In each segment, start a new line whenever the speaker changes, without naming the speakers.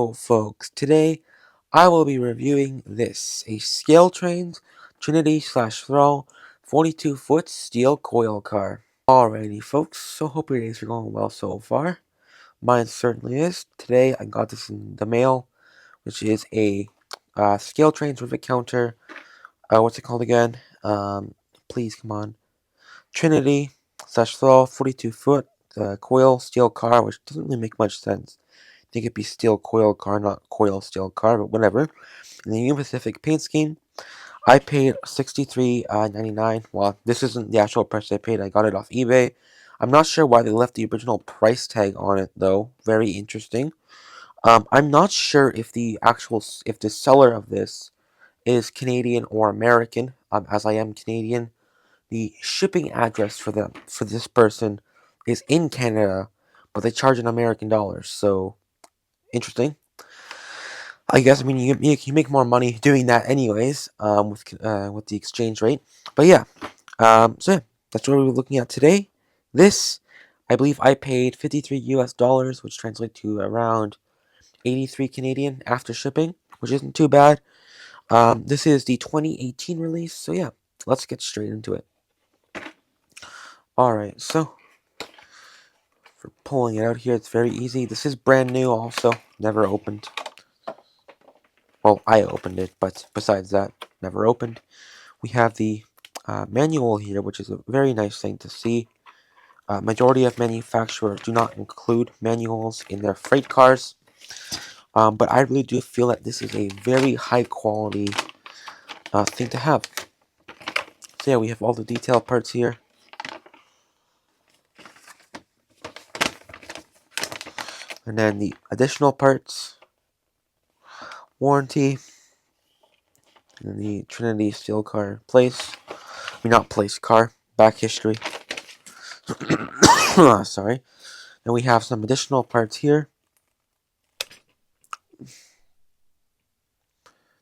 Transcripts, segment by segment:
So folks, today I will be reviewing this, a scale trains Trinity slash thrall 42-foot steel coil car. Alrighty folks, so hope your days are going well so far. Mine certainly is. Today I got this in the mail, which is a scale trains rivet counter, what's it called again? Please come on. Trinity slash thrall 42-foot coil steel car, which doesn't really make much sense. I think it'd be steel coil car, not coil steel car, but whatever. In the Union Pacific paint scheme, I paid $63.99. Well, this isn't the actual price I paid. I got it off eBay. I'm not sure why they left the original price tag on it, though. Very interesting. I'm not sure if the seller of this is Canadian or American. As I am Canadian, the shipping address for this person is in Canada, but they charge in American dollars. So interesting. I guess you make more money doing that anyways, with the exchange rate. But yeah, so yeah, that's what we're looking at today. This, I believe, I paid 53 US dollars, which translates to around 83 Canadian after shipping, which isn't too bad. This is the 2018 release, so yeah, let's get straight into it. All right, so for pulling it out here, it's very easy. This is brand new, also never opened. Well, I opened it, but besides that, never opened. We have the manual here, which is a very nice thing to see. Majority of manufacturers do not include manuals in their freight cars, but I really do feel that this is a very high quality thing to have. So yeah, we have all the detail parts here. And then the additional parts, warranty, and the Trinity steel car place. I mean, not place, car, back history. Sorry. And we have some additional parts here.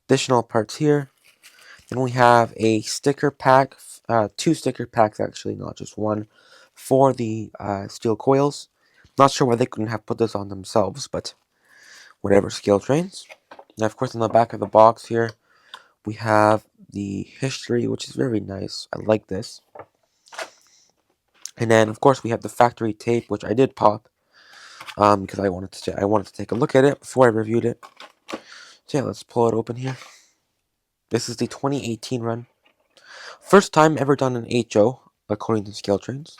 Then we have a sticker pack, two sticker packs actually, not just one, for the steel coils. Not sure why they couldn't have put this on themselves, but whatever, scale trains. Now, of course, on the back of the box here, we have the history, which is very nice. I like this. And then, of course, we have the factory tape, which I did pop, because I wanted to take a look at it before I reviewed it. So yeah, let's pull it open here. This is the 2018 run. First time ever done an HO, according to scale trains.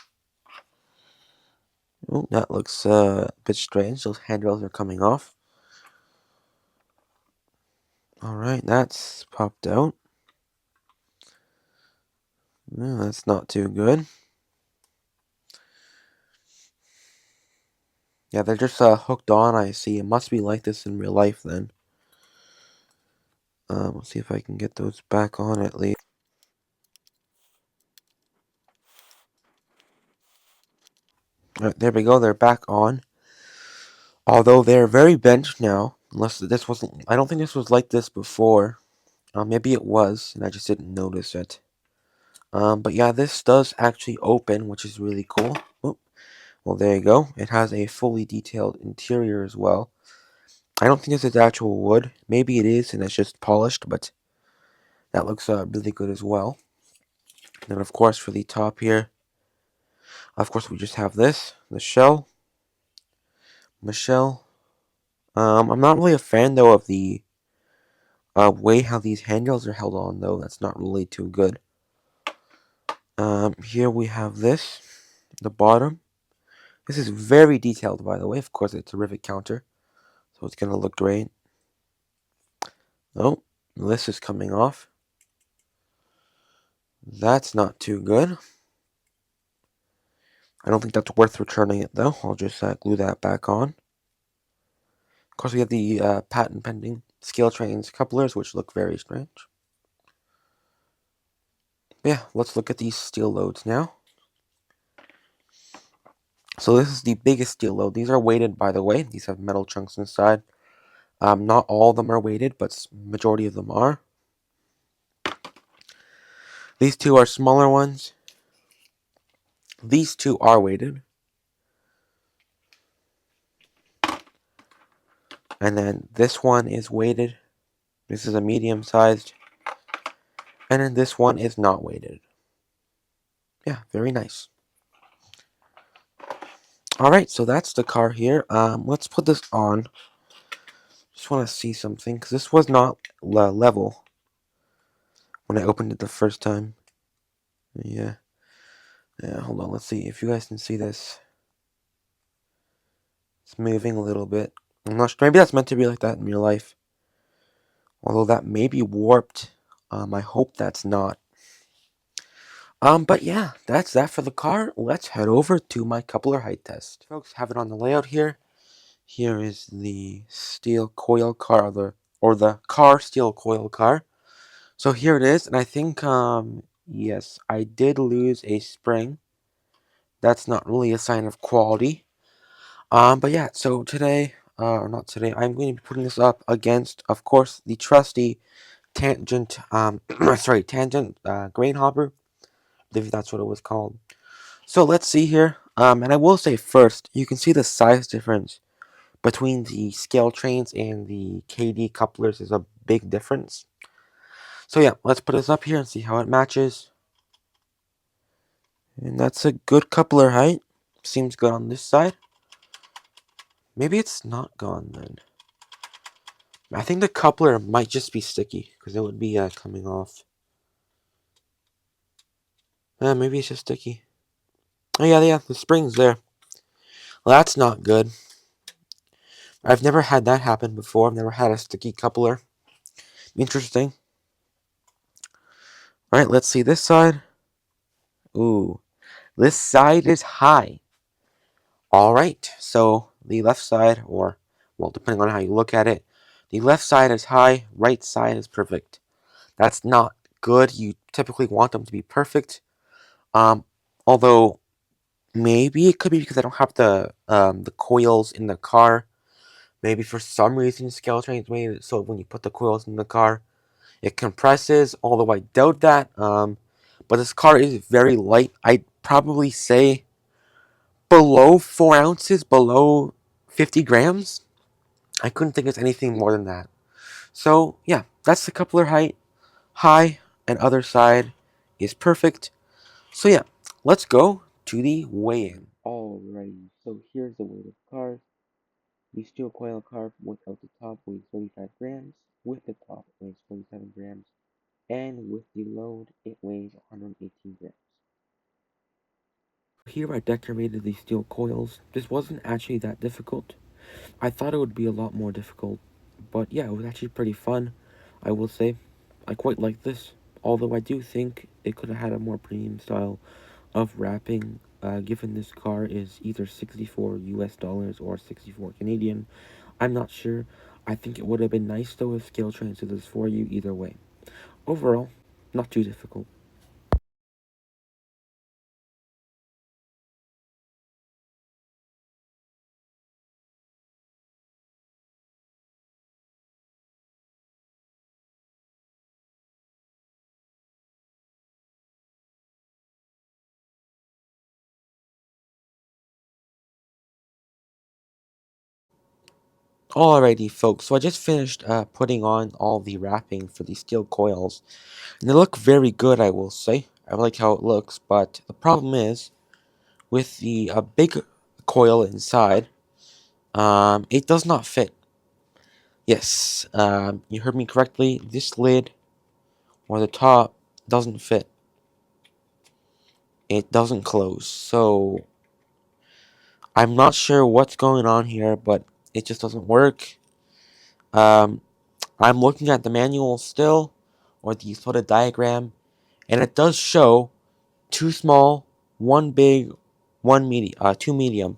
Oh, that looks a bit strange. Those handrails are coming off. Alright, that's popped out. No, that's not too good. Yeah, they're just hooked on, I see. It must be like this in real life then. Let's see if I can get those back on at least. Alright, there we go. They're back on. Although they're very bent now. Unless this wasn't... I don't think this was like this before. Maybe it was, and I just didn't notice it. But yeah, this does actually open, which is really cool. Oh, well, there you go. It has a fully detailed interior as well. I don't think this is actual wood. Maybe it is, and it's just polished, but that looks really good as well. And then, of course, for the top here, of course, we just have this, the shell. Michelle. I'm not really a fan, though, of the way how these handles are held on, though. That's not really too good. Here we have this, the bottom. This is very detailed, by the way. Of course, it's a rivet counter, so it's going to look great. Oh, this is coming off. That's not too good. I don't think that's worth returning it, though. I'll just glue that back on. Of course, we have the patent-pending scale trains couplers, which look very strange. But yeah, let's look at these steel loads now. So this is the biggest steel load. These are weighted, by the way. These have metal chunks inside. Not all of them are weighted, but majority of them are. These two are smaller ones. These two are weighted. And then this one is weighted. This is a medium sized. And then this one is not weighted. Yeah, very nice. Alright, so that's the car here. Let's put this on. Just want to see something, because this was not level when I opened it the first time. Yeah. Yeah, hold on, let's see if you guys can see this. It's moving a little bit. I'm not sure, maybe that's meant to be like that in real life. Although that may be warped. I hope that's not. But yeah, that's that for the car. Let's head over to my coupler height test. Folks, have it on the layout here. Here is the steel coil car, or the car steel coil car. So here it is, and I think, yes, I did lose a spring. That's not really a sign of quality. But yeah, so today, or not today, I'm going to be putting this up against, of course, the trusty tangent, tangent grain hopper. I believe that's what it was called. So let's see here. And I will say first, you can see the size difference between the scale trains and the KD couplers is a big difference. So yeah, let's put this up here and see how it matches. And that's a good coupler height. Seems good on this side. Maybe it's not gone then. I think the coupler might just be sticky because it would be coming off. Maybe it's just sticky. Oh yeah, the spring's there. Well, that's not good. I've never had that happen before. I've never had a sticky coupler. Interesting. Alright, let's see this side. Ooh, this side is high. Alright, so the left side, or, well, depending on how you look at it, the left side is high, right side is perfect. That's not good. You typically want them to be perfect. Although, maybe it could be because I don't have the coils in the car. Maybe for some reason Skeletrain's made it so when you put the coils in the car, it compresses, although I doubt that. But this car is very light. I'd probably say below 4 ounces, below 50 grams. I couldn't think of anything more than that. So, yeah, that's the coupler height. High and other side is perfect. So, yeah, let's go to the weigh-in. Alrighty, so here's the weight of the car. The steel coil car without the top weighs 35 grams. With the top, it weighs 47 grams. And with the load, it weighs 118 grams. Here I decorated the steel coils. This wasn't actually that difficult. I thought it would be a lot more difficult, but yeah, it was actually pretty fun, I will say. I quite like this, although I do think it could have had a more premium style of wrapping, given this car is either 64 US dollars or 64 Canadian. I'm not sure. I think it would have been nice though if Scale Trains did this for you either way. Overall, not too difficult. Alrighty, folks, so I just finished putting on all the wrapping for the steel coils, and they look very good, I will say. I like how it looks, but the problem is, with the big coil inside, it does not fit. Yes, you heard me correctly, this lid, or the top, doesn't fit. It doesn't close, so I'm not sure what's going on here, but it just doesn't work. Um, I'm looking at the manual still, or the sort of diagram, and it does show 2 small, 1 big, 2 medium.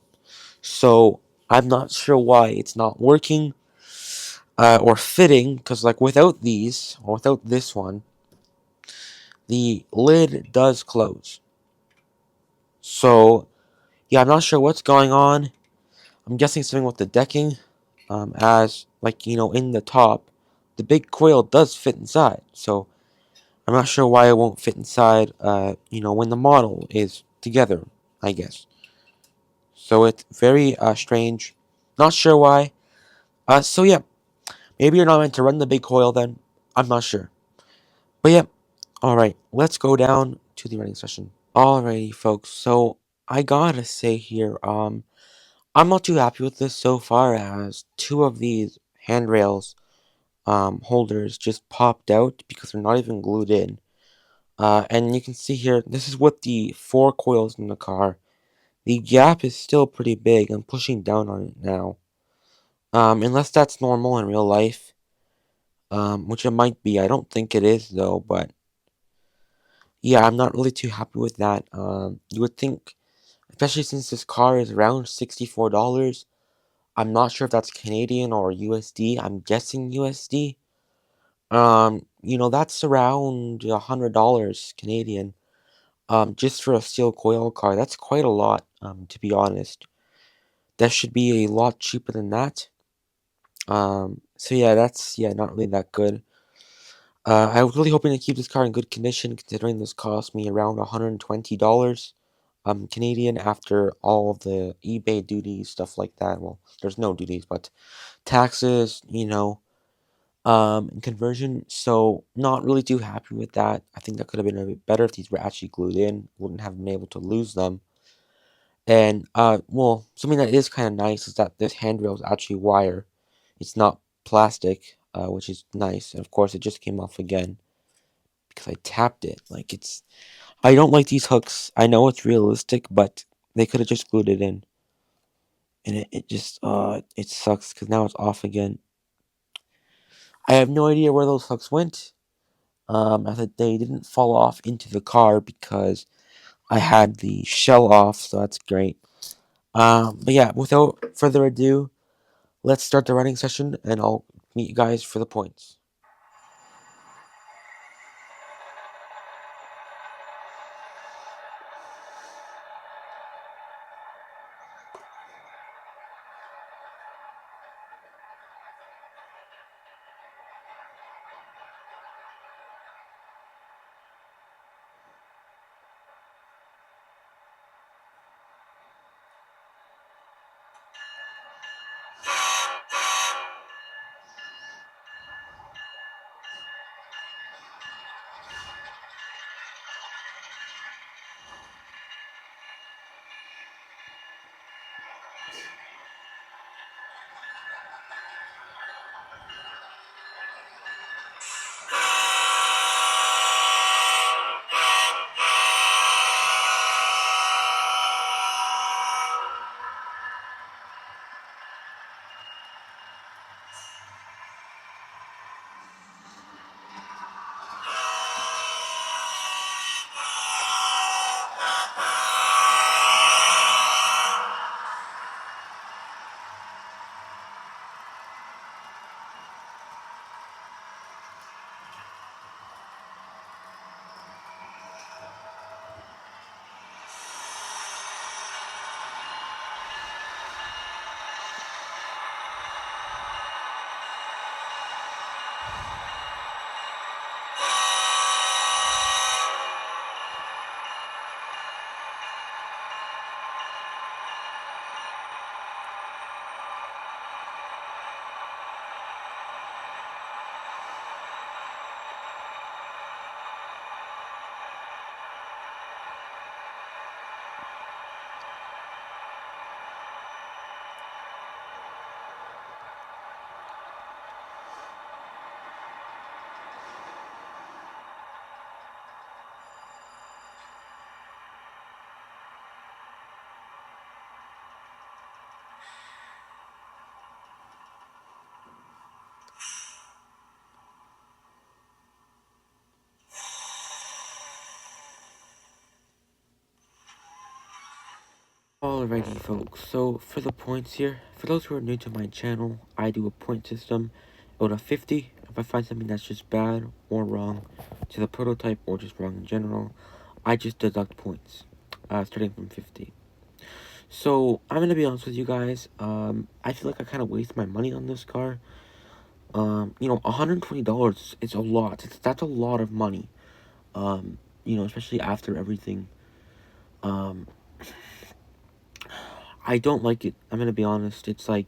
So I'm not sure why it's not working or fitting, because like without these, or without this one, the lid does close. So yeah, I'm not sure what's going on. I'm guessing something with the decking, as like in the top, the big coil does fit inside. So I'm not sure why it won't fit inside. When the model is together, I guess. So it's very strange. Not sure why. So yeah, maybe you're not meant to run the big coil then. I'm not sure. But yeah, alright, let's go down to the running session. Alrighty, folks, so I gotta say here, I'm not too happy with this so far as two of these handrails holders just popped out because they're not even glued in. And you can see here, this is with the 4 coils in the car. The gap is still pretty big. I'm pushing down on it now. Unless that's normal in real life, which it might be. I don't think it is though, but yeah, I'm not really too happy with that. You would think, especially since this car is around $64. I'm not sure if that's Canadian or USD. I'm guessing USD. That's around $100 Canadian. Just for a steel coil car. That's quite a lot, to be honest. That should be a lot cheaper than that. So yeah, that's not really that good. I was really hoping to keep this car in good condition, considering this cost me around $120, Canadian after all of the eBay duties, stuff like that. Well, there's no duties, but taxes, and conversion. So not really too happy with that. I think that could have been a bit better if these were actually glued in. Wouldn't have been able to lose them. And well, something that is kind of nice is that this handrail is actually wire. It's not plastic, which is nice. And of course, it just came off again because I tapped it. Like I don't like these hooks. I know it's realistic, but they could have just glued it in. And it just, it sucks because now it's off again. I have no idea where those hooks went. I thought they didn't fall off into the car because I had the shell off, so that's great. But yeah, without further ado, let's start the running session, and I'll meet you guys for the points. Alrighty, folks, so for the points here, for those who are new to my channel, I do a point system out of 50. If I find something that's just bad or wrong to the prototype or just wrong in general, I just deduct points, starting from 50. So, I'm gonna be honest with you guys, I feel like I kind of waste my money on this car. $120 is a lot. That's a lot of money. Especially after everything. Um, I don't like it. I'm gonna be honest. It's like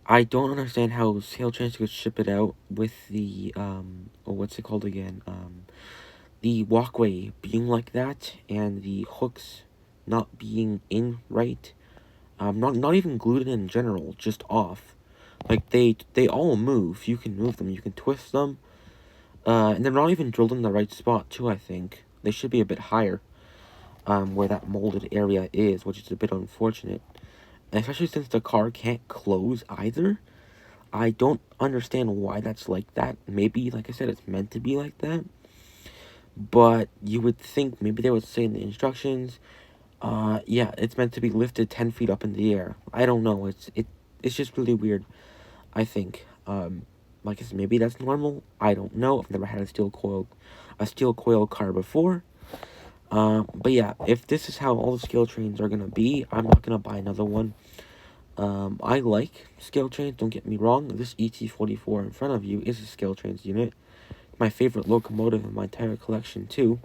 I don't understand how Sail Trains could ship it out with the oh, what's it called again? The walkway being like that and the hooks not being in right. Not even glued in general, just off. Like they all move. You can move them. You can twist them. And they're not even drilled in the right spot too. I think they should be a bit higher. Where that molded area is, which is a bit unfortunate. And especially since the car can't close either. I don't understand why that's like that. Maybe, like I said, it's meant to be like that. But you would think maybe they would say in the instructions, yeah, it's meant to be lifted 10 feet up in the air. I don't know. It's just really weird, I think. Like I said, maybe that's normal. I don't know. I've never had a steel coil car before. But yeah, if this is how all the scale trains are gonna be, I'm not gonna buy another one. I like scale trains, don't get me wrong. This ET44 in front of you is a scale trains unit. My favorite locomotive in my entire collection, too.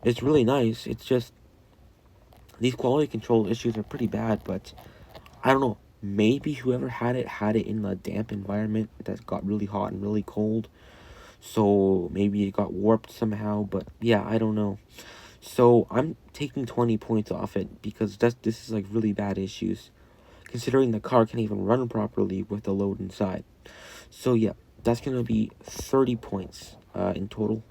It's really nice. It's just, these quality control issues are pretty bad, but I don't know. Maybe whoever had it in a damp environment that got really hot and really cold. So maybe it got warped somehow, but yeah, I don't know. So I'm taking 20 points off it because this is like really bad issues, considering the car can't even run properly with the load inside. So yeah, that's gonna be 30 points in total.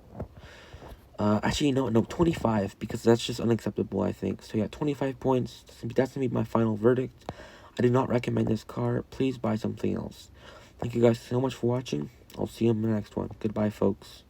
Actually, no, 25, because that's just unacceptable, I think. So yeah, 25 points. That's gonna be my final verdict. I do not recommend this car. Please buy something else. Thank you guys so much for watching. I'll see you in the next one. Goodbye, folks.